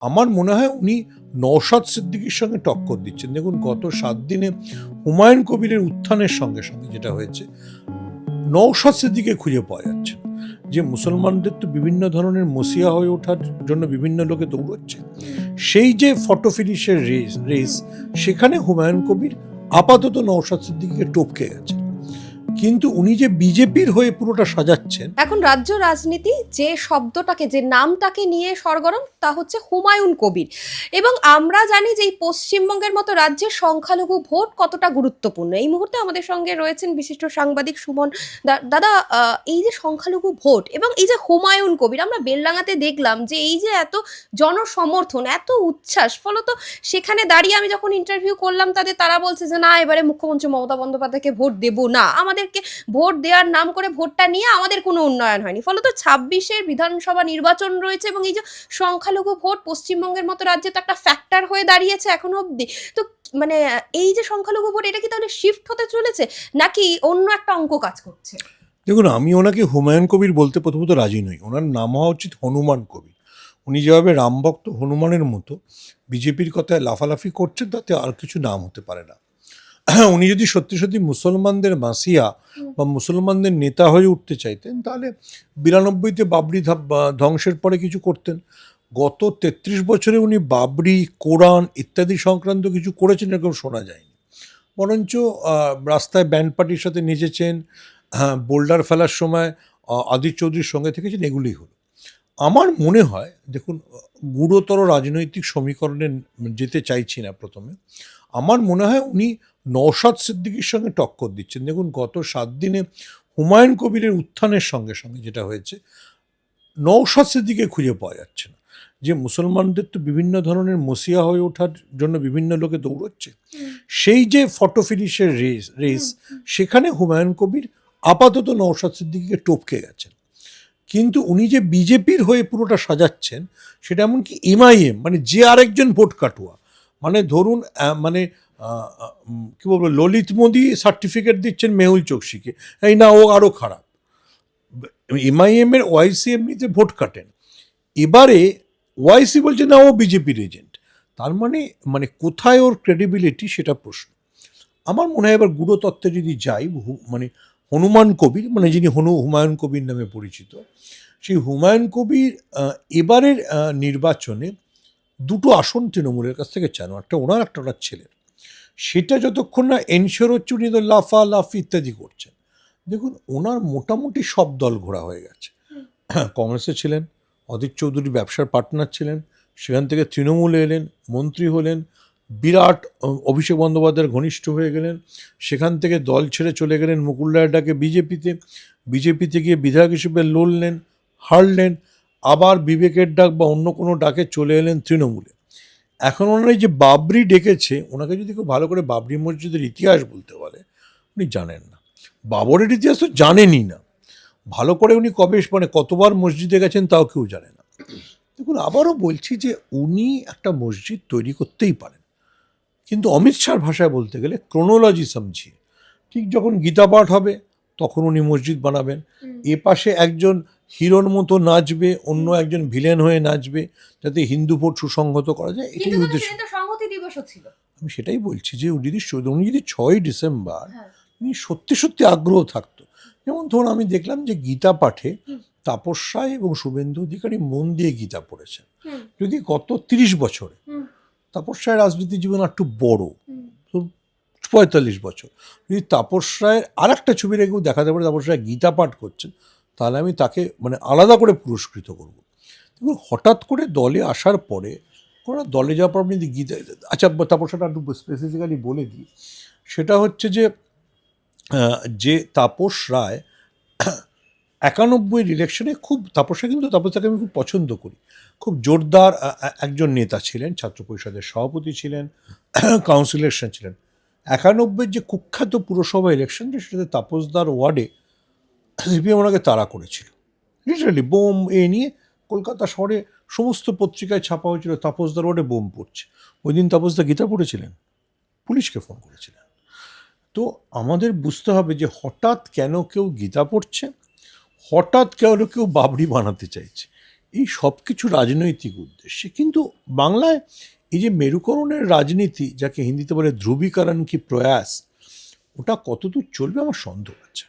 আমার মনে হয় উনি নওশাদ সিদ্দিকীর সঙ্গে টক্কর দিচ্ছেন। দেখুন, গত ৭ দিনে হুমায়ুন কবিরের উত্থানের সঙ্গে সঙ্গে যেটা হয়েছে, নওশাদ সিদ্দিকীকে খুঁজে পাওয়া যাচ্ছে না। যে মুসলমানদের তো বিভিন্ন ধরনের মসিয়া হয়ে ওঠার জন্য বিভিন্ন লোকে দৌড়চ্ছে, সেই যে ফটো ফিনিশের রেস সেখানে হুমায়ুন কবির আপাতত নওশাদ সিদ্দিকীকে টপকে গেছে। কিন্তু উনি যে বিজেপির হয়ে পুরোটা সাজাচ্ছেন, এখন রাজ্য রাজনীতি যে শব্দটাকে, যে নামটাকে নিয়ে সরগরম, তা হচ্ছে হুমায়ুন কবির। এবং আমরা জানি যে এই পশ্চিমবঙ্গের মতো রাজ্যে সংখ্যালঘু ভোট কতটা গুরুত্বপূর্ণ। এই মুহূর্তে আমাদের সঙ্গে রয়েছেন বিশিষ্ট সাংবাদিক সুমন দাদা। এই যে সংখ্যালঘু ভোট এবং এই যে হুমায়ুন কবির, আমরা বেলডাঙাতে দেখলাম যে এই যে এত জনসমর্থন, এত উচ্ছ্বাস, ফলত সেখানে দাঁড়িয়ে আমি যখন ইন্টারভিউ করলাম তাদের, তারা বলছে যে না, এবারে মুখ্যমন্ত্রী মমতা বন্দ্যোপাধ্যায়কে ভোট দেবো না, আমাদেরকে ভোট দেওয়ার নাম করে ভোটটা নিয়ে আমাদের কোনো উন্নয়ন হয়নি। ফলত ২৬-এর বিধানসভা নির্বাচন রয়েছে এবং এই যে সংখ্যালঘু ভোট পশ্চিমবঙ্গের মতো রাজ্যে তো একটা ফ্যাক্টর হয়ে দাঁড়িয়েছে এখনো অবধি। তো মানে এই যে সংখ্যালঘু ভোট, এটা কি তাহলে শিফট হতে চলেছে নাকি অন্য একটা অঙ্ক কাজ করছে? দেখুন, আমি ওনাকে হুমায়ুন কবির বলতে প্রথমত রাজি নই। ওনার নাম হওয়া উচিত হনুমান কবির। উনি যেভাবে রামভক্ত হনুমানের মতো বিজেপির কথায় লাফালাফি করছেন, তাতে আর কিছু নাম হতে পারে না। উনি যদি সত্যি সত্যি মুসলমানদের মাসিয়া বা মুসলমানদের নেতা হয়ে উঠতে চাইতেন, তাহলে ৯২-তে বাবরি ধ্বংসের পরে কিছু করতেন। গত ৩৩ বছরে উনি বাবরি, কোরআন ইত্যাদি সংক্রান্ত কিছু করেছেন এরকম শোনা যায়নি। বরঞ্চ রাস্তায় ব্যান্ড পার্টির সাথে নেচেছেন, বোল্ডার ফেলার সময় আদির চৌধুরীর সঙ্গে থেকেছেন, এগুলোই হলো। আমার মনে হয়, দেখুন, গুরুতর রাজনৈতিক সমীকরণে যেতে চাইছি না প্রথমে। আমার মনে হয় উনি নওশাদ সিদ্দিকীর সঙ্গে টক্কর দিচ্ছেন। দেখুন, গত ৭ দিনে হুমায়ুন কবিরের উত্থানের সঙ্গে সঙ্গে যেটা হয়েছে, নওশাদ সিদ্দিকীকে খুঁজে পাওয়া যাচ্ছে না। যে মুসলমানদের তো বিভিন্ন ধরনের মসিয়া হয়ে ওঠার জন্য বিভিন্ন লোকে দৌড়চ্ছে, সেই যে ফটো ফিনিশের রেস সেখানে হুমায়ুন কবির আপাতত নওশাদ সিদ্দিকীকে টপকে গেছেন। কিন্তু উনি যে বিজেপির হয়ে পুরোটা সাজাচ্ছেন, সেটা এমনকি এমআইএম, মানে যে আরেকজন ভোট কাটুয়া, মানে ধরুন কি বলবো, ললিত মোদী সার্টিফিকেট দিচ্ছেন মেহুল চোকসিকে, এই না ও আরও খারাপ। এমআইএম এর ওয়াইসি এমনিতে ভোট কাটেন, এবারে ওয়াইসি বলছে না ও বিজেপির এজেন্ট। তার মানে মানে কোথায় ওর ক্রেডিবিলিটি, সেটা প্রশ্ন। আমার মনে হয় এবার গুরু তত্ত্বে যদি যাই, মানে হনুমান কবির, মানে যিনি হুমায়ুন কবির নামে পরিচিত, সেই হুমায়ুন কবির এবারের নির্বাচনে দুটো আসন তৃণমূলের কাছ থেকে চান, একটা ওনার, একটা ওনার ছেলের। সেটা যতক্ষণ না এনশিওর হচ্ছে, উনি তো লাফালাফি ইত্যাদি করছেন। দেখুন, ওনার মোটামুটি সব দল ঘোরা হয়ে গেছে। কংগ্রেসে ছিলেন, অধীর চৌধুরী ব্যবসার পার্টনার ছিলেন, সেখান থেকে তৃণমূলে এলেন, মন্ত্রী হলেন, বিরাট অভিষেক বন্দ্যোপাধ্যায়ের ঘনিষ্ঠ হয়ে গেলেন, সেখান থেকে দল ছেড়ে চলে গেলেন মুকুল রায়ের ডাকে বিজেপিতে গিয়ে বিধায়ক হিসেবে লড়লেন, হারলেন, আবার বিবেকের ডাক বা অন্য কোনো ডাকে চলে এলেন তৃণমূলে। এখন ওনারা যে বাবরি ডেকেছে, ওনাকে যদি খুব ভালো করে বাবরি মসজিদের ইতিহাস বলতে বলে, উনি জানেন না। বাবরের ইতিহাস তো জানেনই না ভালো করে। উনি কবে, মানে কতবার মসজিদে গেছেন তাও কেউ জানে না। দেখুন, আবারও বলছি যে উনি একটা মসজিদ তৈরি করতেই পারেন, কিন্তু অমিত শাহর ভাষায় বলতে গেলে ক্রোনোলজি সমঝিয়ে, ঠিক যখন গীতা পাঠ হবে তখন উনি মসজিদ বানাবেন। এ পাশে একজন হিরোর মতো নাচবে, অন্য একজন ভিলেন হয়ে নাচবে, যাতে হিন্দু ভোট সুসংহত করা যায়, এটাই উদ্দেশ্য। সংহতি দিবসও ছিল। আমি সেটাই বলছি যে উনি যদি ৬ই ডিসেম্বর উনি সত্যি সত্যি আগ্রহ থাকতো, যেমন ধরুন আমি দেখলাম যে গীতা পাঠে তাপস রায় এবং শুভেন্দু অধিকারী মন দিয়ে গীতা পড়েছেন। যদি গত ৩০ বছরে তাপস রায়ের রাজনীতি জীবন একটু বড়, ৪৫ বছর, যদি তাপস রায়ের আর একটা ছবি রেখেও দেখাতে পারে তাপস রায় গীতা পাঠ করছেন, তাহলে আমি তাকে মানে আলাদা করে পুরস্কৃত করব। এবং হঠাৎ করে দলে আসার পরে, ওরা দলে যাওয়ার পর আপনি গীতা, আচ্ছা তাপসটা একটু স্পেসিফিক্যালি বলে দিই, সেটা হচ্ছে যে তাপস রায় ৯১ ইলেকশনে খুব, তাপসা কিন্তু তাপসাকে আমি খুব পছন্দ করি, খুব জোরদার একজন নেতা ছিলেন, ছাত্র পরিষদের সভাপতি ছিলেন, কাউন্সিলর ছিলেন। ৯১ যে কুখ্যাত পুরসভা ইলেকশন, সেটাতে তাপসদার ওয়ার্ডে সিপিএম ওনাকে তাড়া করেছিল, লিটারালি বোম নিয়ে কলকাতা শহরে সমস্ত পত্রিকায় ছাপা হয়েছিল তাপসদার ওয়ার্ডে বোম পড়ছে। ওই দিন তাপসদা গীতা পড়েছিলেন, পুলিশকে ফোন করেছিলেন। তো আমাদের বুঝতে হবে যে হঠাৎ কেন কেউ গীতা পড়ছে, হঠাৎ কেন কেউ বাবরি বানাতে চাইছে, এই সব কিছু রাজনৈতিক উদ্দেশ্যে। কিন্তু বাংলায় এই যে মেরুকরণের রাজনীতি, যাকে হিন্দিতে বলে ধ্রুবীকরণ কি প্রয়াস, ওটা কতদূর চলবে আমার সন্দেহ আছে।